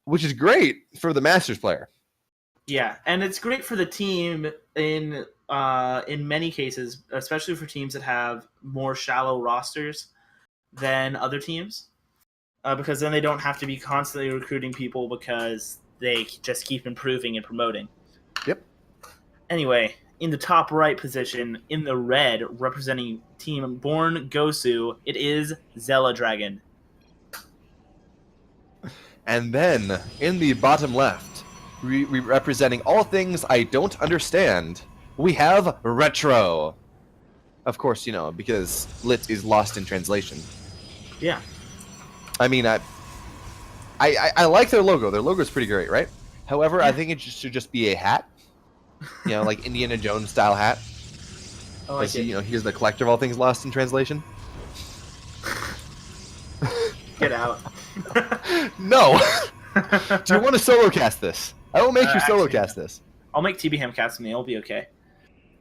which is great for the Masters player. Yeah, and it's great for the team in many cases, especially for teams that have more shallow rosters than other teams, because then they don't have to be constantly recruiting people because they just keep improving and promoting. Yep. Anyway, in the top right position, in the red, representing team Born Gosu, it is Xeladragn. And then in the bottom left, representing all things I don't understand, we have RetrO. Of course, because LiT is lost in translation. Yeah. I mean, I like their logo. Their logo is pretty great, right? However, I think it should just be a hat. Like Indiana Jones style hat. Oh, I see. He's the collector of all things lost in translation. Get out. No. Do you want to solo cast this? I will make you solo cast this. I'll make TBHam cast with me. It'll be okay.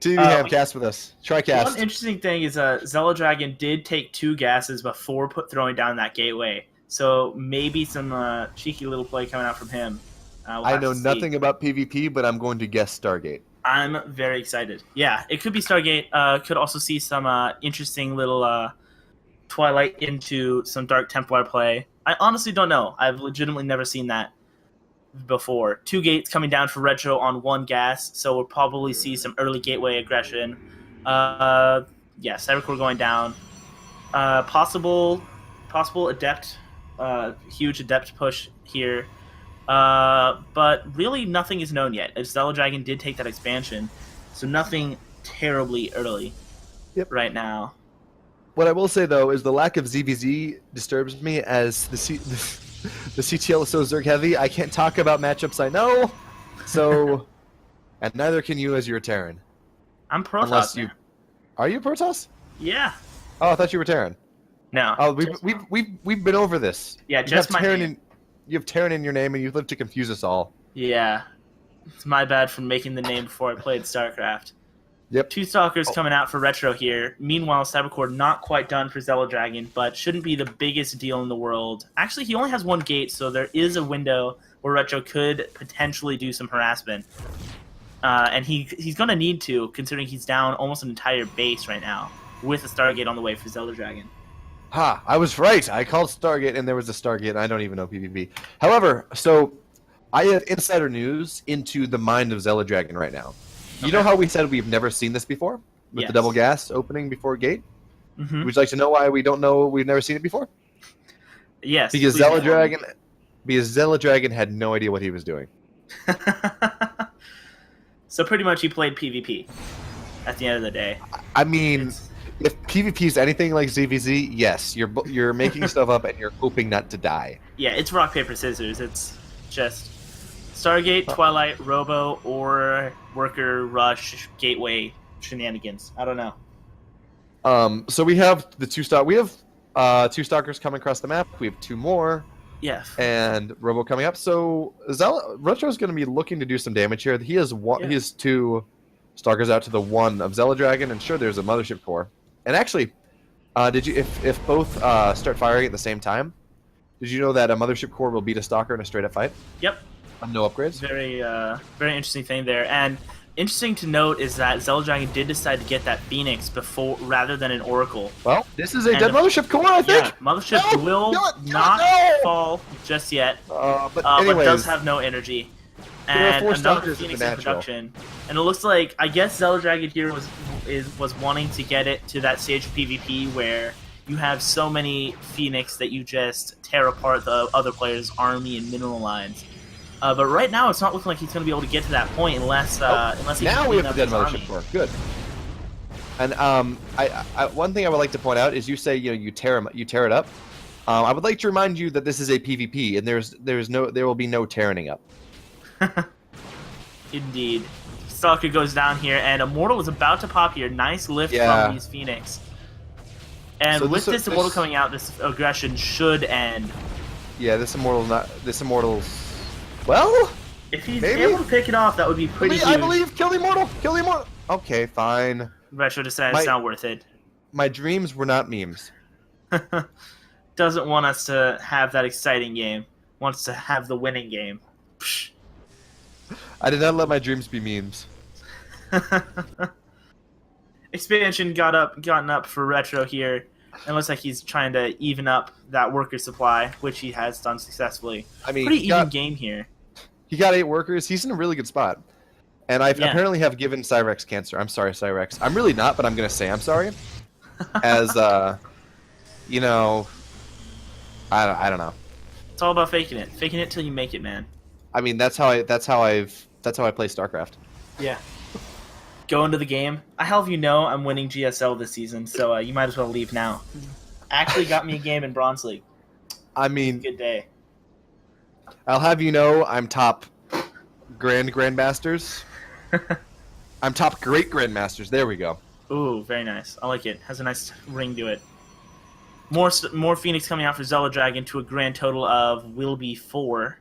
TBHam cast with us. Try cast. One interesting thing is Xeladragn did take 2 gases before throwing down that gateway. So maybe some cheeky little play coming out from him. I know nothing about PvP, but I'm going to guess Stargate. I'm very excited. Yeah, it could be Stargate. Could also see some interesting little Twilight into some Dark Templar play. I honestly don't know. I've legitimately never seen that before. 2 gates coming down for RetrO on 1 gas, so we'll probably see some early gateway aggression. Yeah, Cybercore going down. Possible Adept, huge Adept push here. But really nothing is known yet. Xeladragn did take that expansion, so nothing terribly early right now. What I will say, though, is the lack of ZVZ disturbs me, as the CTL is so Zerg heavy. I can't talk about matchups I know, so... and neither can you as you're a Terran. I'm Protoss. Are you Protoss? Yeah. Oh, I thought you were Terran. No. Oh, we've been over this. Yeah, just my name. You have Terran in your name, and you've lived to confuse us all. Yeah. It's my bad for making the name before I played StarCraft. Yep. 2 Stalkers coming out for RetrO here. Meanwhile, Cybercore not quite done for Xeladragn, but shouldn't be the biggest deal in the world. Actually, he only has 1 gate, so there is a window where RetrO could potentially do some harassment. And he's going to need to, considering he's down almost an entire base right now, with a Stargate on the way for Xeladragn. Ha! I was right. I called Stargate, and there was a Stargate, and I don't even know PvP. However, so I have insider news into the mind of Xeladragn right now. Okay. You know how we said we've never seen this before? With the double gas opening before gate? Mm-hmm. Would you like to know why we've never seen it before? Yes. Because Xeladragn had no idea what he was doing. So pretty much he played PvP at the end of the day. I mean, if PvP is anything like ZVZ, yes, you're making stuff up and you're hoping not to die. Yeah, it's rock, paper, scissors. It's just Stargate, Twilight, Robo, or Worker, Rush, Gateway shenanigans. I don't know. So we have the 2 2 Stalkers coming across the map. We have 2 more. Yeah. And Robo coming up. So RetrO is going to be looking to do some damage here. He has He has 2 Stalkers out to the 1 of Xeladragn, and sure, there's a Mothership Core. And actually, did you if both start firing at the same time? Did you know that a Mothership Core will beat a Stalker in a straight up fight? Yep. No upgrades. Very interesting thing there. And interesting to note is that Xeladragn did decide to get that Phoenix before rather than an Oracle. Well, this is a dead Mothership Core, I think. Yeah, Mothership will not fall just yet, but does have no energy. And another Phoenix in production. And it looks like, I guess Xeladragn here was wanting to get it to that stage of PvP where you have so many Phoenix that you just tear apart the other player's army and mineral lines. But right now, it's not looking like he's going to be able to get to that point unless he now can we have the dead his Mothership Core. Good. And one thing I would like to point out is you say you tear it up. I would like to remind you that this is a PvP, and there will be no tearing up. Indeed. Stalker goes down here, and Immortal is about to pop here. Nice lift from these Phoenix. And so with this Immortal coming out, this aggression should end. Yeah, this Immortal's... Well, if he's able to pick it off, that would be pretty huge. I believe. Kill the Immortal. Kill the Immortal. Okay, fine. RetrO decided it's not worth it. My dreams were not memes. Doesn't want us to have that exciting game. wants to have the winning game. Psh. I did not let my dreams be memes. Expansion gotten up for RetrO here. It looks like he's trying to even up that worker supply, which he has done successfully. I mean, pretty even game here. He got 8 workers. He's in a really good spot. And I apparently have given Cyrex cancer. I'm sorry, Cyrex. I'm really not, but I'm going to say I'm sorry. As, you know, I don't know. It's all about faking it. Faking it till you make it, man. I mean, that's how I play StarCraft. Yeah. Go into the game. I have you know I'm winning GSL this season, so you might as well leave now. Actually got me a game in Bronze League. I mean, good day. I'll have you know I'm top Grandmasters. I'm top Great Grandmasters. There we go. Ooh, very nice. I like it. Has a nice ring to it. More Phoenix coming out for Xeladragn to a grand total of will be 4.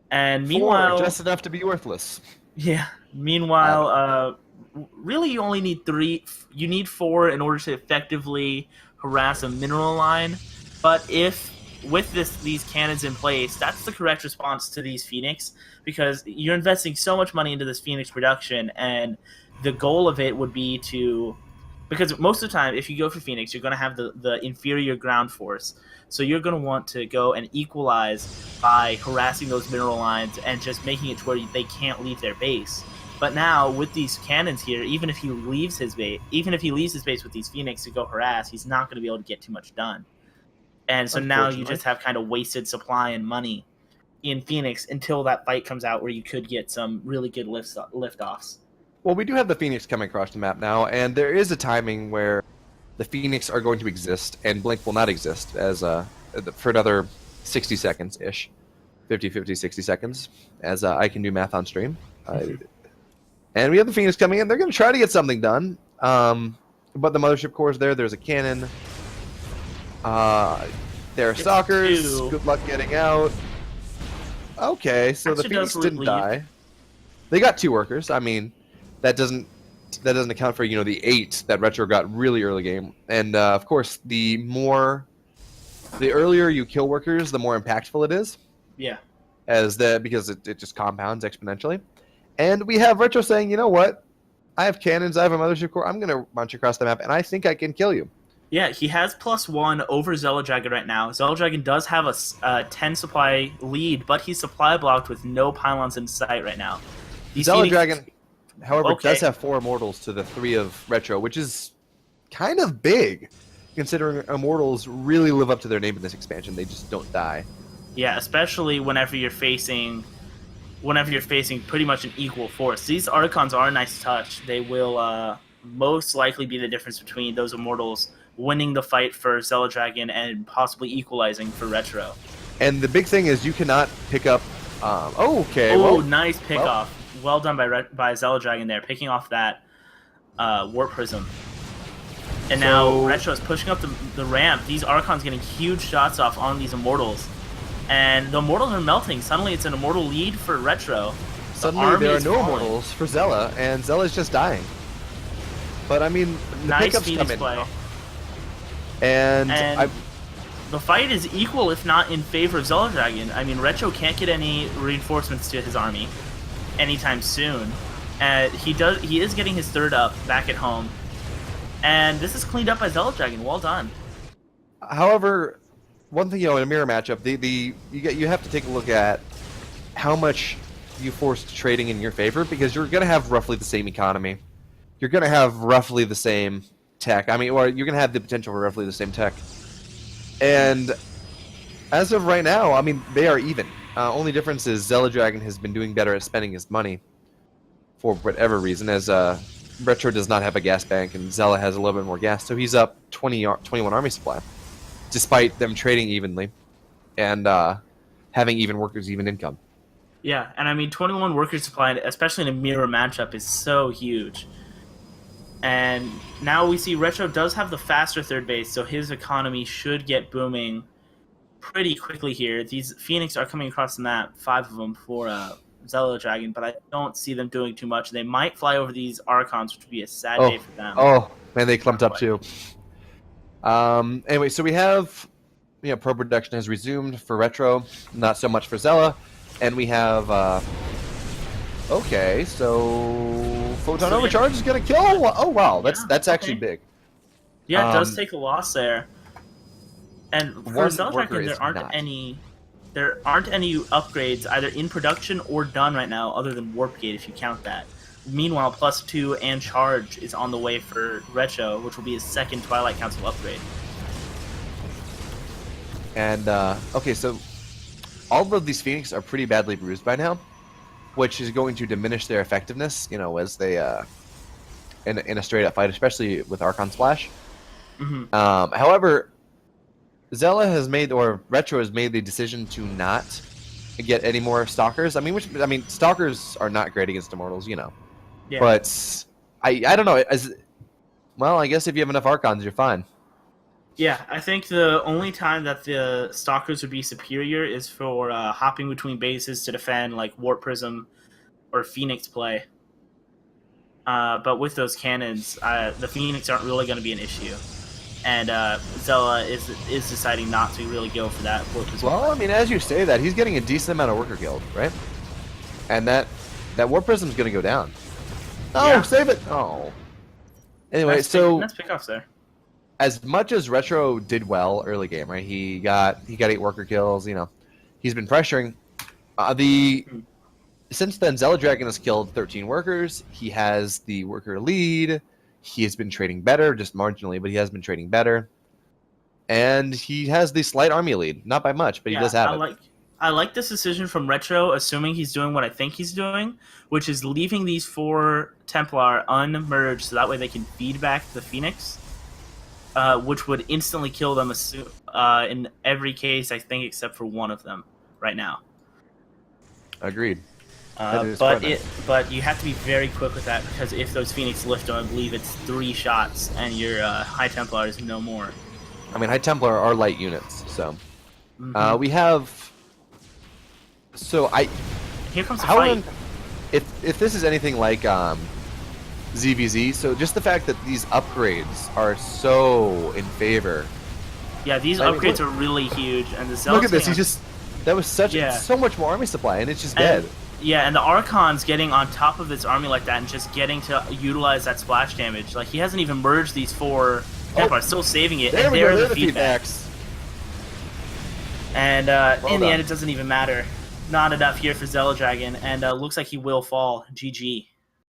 And meanwhile, 4, just enough to be worthless. Yeah. Meanwhile, really you only need 3. You need 4 in order to effectively harass a mineral line. But if with these cannons in place, that's the correct response to these Phoenix, because you're investing so much money into this Phoenix production, and the goal of it would be to, because most of the time if you go for Phoenix, you're going to have the inferior ground force, so you're going to want to go and equalize by harassing those mineral lines and just making it to where they can't leave their base. But now with these cannons here, even if he leaves his base with these Phoenix to go harass, he's not going to be able to get too much done. And so now you just have kind of wasted supply and money in Phoenix until that fight comes out where you could get some really good lift-offs. Well, we do have the Phoenix coming across the map now, and there is a timing where the Phoenix are going to exist and Blink will not exist as for another 60 seconds-ish. 50, 60 seconds, as I can do math on stream. And we have the Phoenix coming in. They're going to try to get something done. But the Mothership Core is there. There's a cannon. There are stalkers. Good luck getting out. Okay, so the Phoenix didn't die. They got 2 workers. I mean, that doesn't account for, the 8 that RetrO got really early game. And of course, the earlier you kill workers, the more impactful it is. Yeah. Because it just compounds exponentially. And we have RetrO saying, you know what? I have cannons, I have a Mothership Core, I'm going to launch across the map, and I think I can kill you. Yeah, he has +1 over Xeladragn right now. Xeladragn does have a 10 supply lead, but he's supply blocked with no pylons in sight right now. Xeladragn, however, does have 4 immortals to the 3 of RetrO, which is kind of big, considering immortals really live up to their name in this expansion. They just don't die. Yeah, especially whenever you're facing pretty much an equal force. These Archons are a nice touch. They will most likely be the difference between those immortals winning the fight for Xeladragn and possibly equalizing for RetrO. And the big thing is you cannot pick up... nice pick-off. Well done by Xeladragn there, picking off that Warp Prism. And now RetrO is pushing up the ramp. These Archons getting huge shots off on these immortals. And the immortals are melting. Suddenly it's an immortal lead for RetrO. Suddenly there are no immortals for Xela, and Xela's just dying. But I mean, the nice pickups Phoenix come in play. now. And the fight is equal, if not in favor of Xeladragn. I mean, RetrO can't get any reinforcements to his army anytime soon. He is getting his 3rd up back at home. And this is cleaned up by Xeladragn. Well done. However, one thing, in a mirror matchup, you have to take a look at how much you forced trading in your favor, because you're going to have roughly the same economy. You're going to have roughly the same tech. I mean, or you're going to have the potential for roughly the same tech. And as of right now, I mean, they are even. Only difference is Xeladragn has been doing better at spending his money for whatever reason, as RetrO does not have a gas bank, and Xela has a little bit more gas, so he's up 21 army supply, despite them trading evenly and having even workers, even income. Yeah, and I mean, 21 workers supplied, especially in a mirror matchup, is so huge. And now we see RetrO does have the faster 3rd base, so his economy should get booming pretty quickly here. These Phoenix are coming across the map, 5 of them for Xeladragn, but I don't see them doing too much. They might fly over these Archons, which would be a sad day for them. Oh, man, they clumped up too. Anyway, so we have probe production has resumed for RetrO, not so much for Xela, and we have. Okay, so photon overcharge is gonna kill. Oh wow, that's actually big. Yeah, it does take a loss there. And for Xeladragn, there aren't any upgrades either in production or done right now, other than Warp Gate if you count that. Meanwhile, +2 and Charge is on the way for RetrO, which will be his second Twilight Council upgrade. And okay, so all of these Phoenix are pretty badly bruised by now, which is going to diminish their effectiveness, as they in a straight up fight, especially with Archon Splash. Mm-hmm. However, Xela has made, or RetrO has made the decision to not get any more Stalkers. I mean, Stalkers are not great against Immortals, Yeah. But I don't know. Well, I guess if you have enough Archons, you're fine. Yeah, I think the only time that the Stalkers would be superior is for hopping between bases to defend, like Warp Prism or Phoenix play. But with those cannons, the Phoenix aren't really going to be an issue. And Xela is deciding not to really go for that Warp Prism. Well, I mean, as you say that, he's getting a decent amount of worker killed, right? And that Warp Prism's going to go down. Oh, yeah. Save it! Oh. Anyway, nice pickoffs there. As much as RetrO did well early game, right? He got 8 worker kills. He's been pressuring. Since then, Xeladragn has killed 13 workers. He has the worker lead. He has been trading better, just marginally, but he has been trading better. And he has the slight army lead, not by much, but he does have it. I like this decision from RetrO, assuming he's doing what I think he's doing, which is leaving these 4 Templar unmerged, so that way they can feed back the Phoenix. Which would instantly kill them in every case, I think, except for one of them right now. Agreed. But you have to be very quick with that, because if those Phoenix lift them, I believe it's 3 shots, and your High Templar is no more. I mean, High Templar are light units, so we have. So here comes the fight. If this is anything like ZVZ, so just the fact that these upgrades are so in favor. Yeah, these upgrades are really huge, and the Xela's look at this. That was so much more army supply, and it's just dead. Yeah, and the Archon's getting on top of this army like that, and just getting to utilize that splash damage. Like, he hasn't even merged these 4 Templars, still saving it. There and we go. They're the feedbacks. And in the end, it doesn't even matter. Not enough here for Xeladragn, and looks like he will fall. GG.